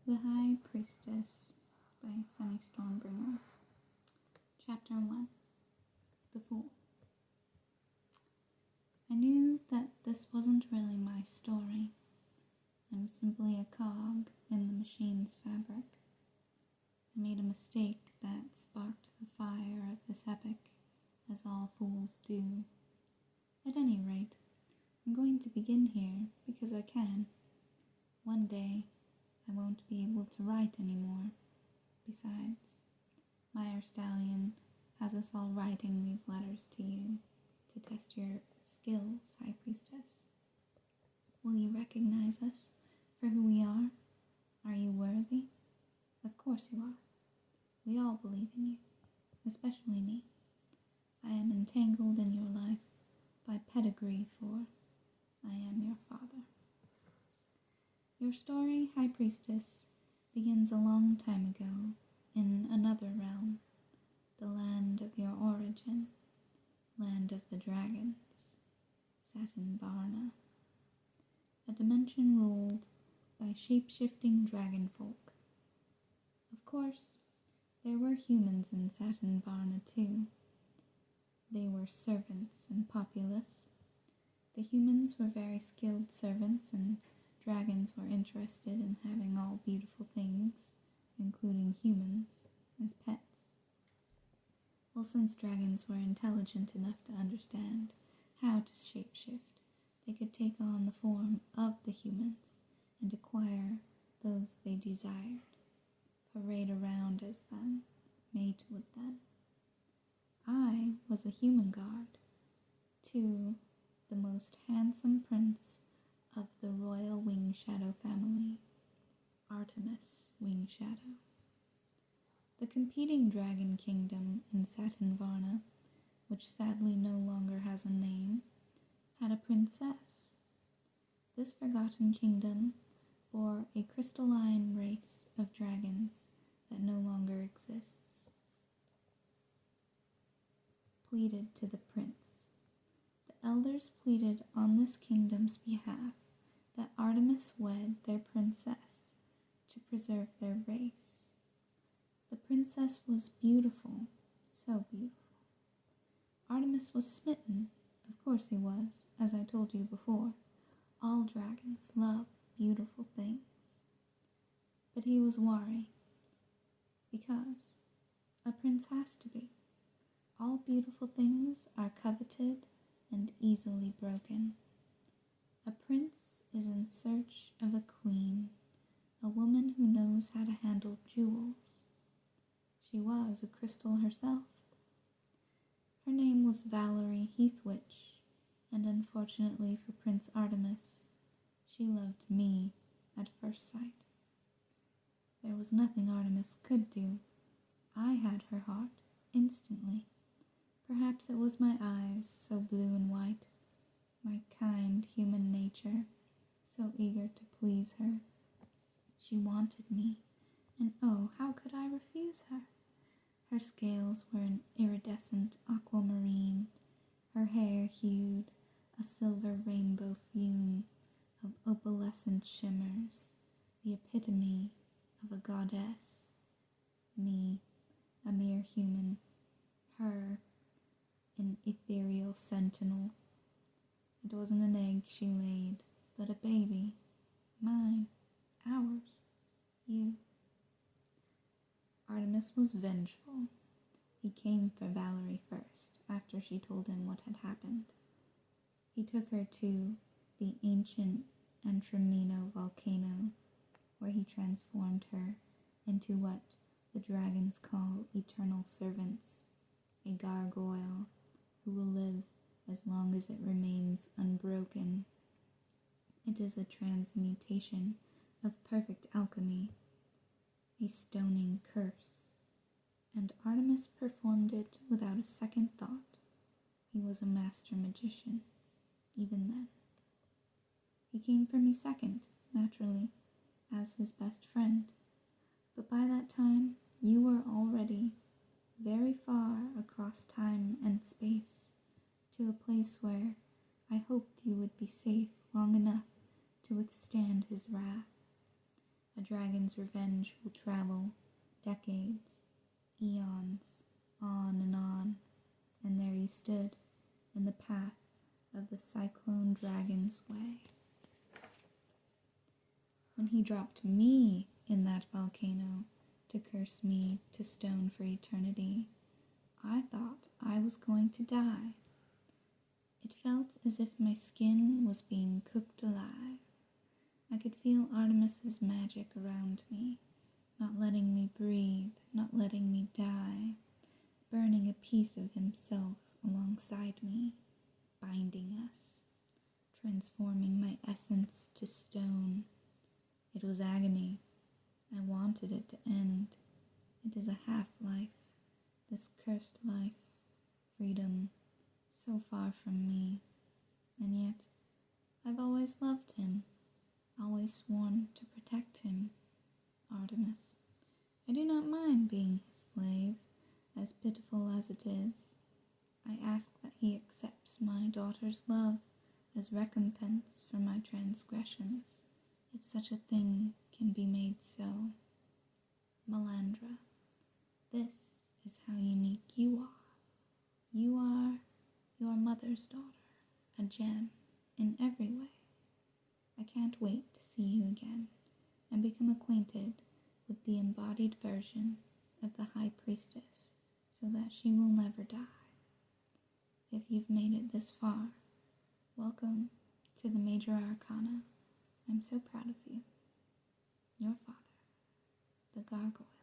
The High Priestess by Sunny Stormbringer. Chapter 1. The Fool. I knew that this wasn't really my story. I'm simply a cog in the machine's fabric. I made a mistake that sparked the fire of this epic, as all fools do. At any rate, I'm going to begin here because I can. One day, I won't be able to write anymore. Besides, Meyer Stallion has us all writing these letters to you to test your skills, High Priestess. Will you recognize us for who we are? Are you worthy? Of course you are. We all believe in you, especially me. I am entangled in your life by pedigree, for I am your father. Your story, High Priestess, begins a long time ago in another realm, the land of your origin, land of the dragons, Satin Varna, a dimension ruled by shape-shifting dragon folk. Of course, there were humans in Satin Varna too. They were servants and populace. The humans were very skilled servants, and dragons were interested in having all beautiful things, including humans, as pets. Well, since dragons were intelligent enough to understand how to shapeshift, they could take on the form of the humans and acquire those they desired, parade around as them, mate with them. I was a human guard to the most handsome prince of the royal Wing Shadow family, Artemis Wing Shadow. The competing dragon kingdom in Satin Varna, which sadly no longer has a name, had a princess. This forgotten kingdom bore a crystalline race of dragons that no longer exists. Pleaded to the prince. The elders pleaded on this kingdom's behalf that Artemis wed their princess to preserve their race. The princess was beautiful, so beautiful. Artemis was smitten, of course he was, as I told you before. All dragons love beautiful things. But he was wary, because a prince has to be. All beautiful things are coveted and easily broken. A prince is in search of a queen, a woman who knows how to handle jewels. She was a crystal herself. Her name was Valerie Heathwitch, and unfortunately for Prince Artemis, she loved me at first sight. There was nothing Artemis could do. I had her heart instantly. Perhaps it was my eyes, so blue and white, my kind human nature, so eager to please her. She wanted me, and oh, how could I refuse her? Her scales were an iridescent aquamarine, her hair hued a silver rainbow fume of opalescent shimmers, the epitome of a goddess. Me, a mere human, her, an ethereal sentinel. It wasn't an egg she laid, but a baby. Mine, ours, you. Artemis was vengeful. He came for Valerie first, after she told him what had happened. He took her to the ancient Antrimino volcano, where he transformed her into what the dragons call eternal servants, a gargoyle who will live as long as it remains unbroken. It is a transmutation of perfect alchemy, a stoning curse, and Artemis performed it without a second thought. He was a master magician, even then. He came for me second, naturally, as his best friend, but by that time you were already very far across time and space, to a place where I hoped you would be safe long enough to withstand his wrath. A dragon's revenge will travel decades, eons, on, and there you stood in the path of the cyclone dragon's way. When he dropped me in that volcano to curse me to stone for eternity, I thought I was going to die. It felt as if my skin was being cooked alive. I could feel Artemis's magic around me, not letting me breathe, not letting me die, burning a piece of himself alongside me, binding us, transforming my essence to stone. It was agony. I wanted it to end. It is a half-life, this cursed life, freedom, so far from me. And yet, I've always loved him, always sworn to protect him, Artemis. I do not mind being his slave, as pitiful as it is. I ask that he accepts my daughter's love as recompense for my transgressions, if such a thing can be made so. Melandra, this is how unique you are. You are your mother's daughter, a gem in every way. I can't wait to see you again and become acquainted with the embodied version of the High Priestess so that she will never die. If you've made it this far, welcome to the Major Arcana. I'm so proud of you. Your father, the Gargoyle.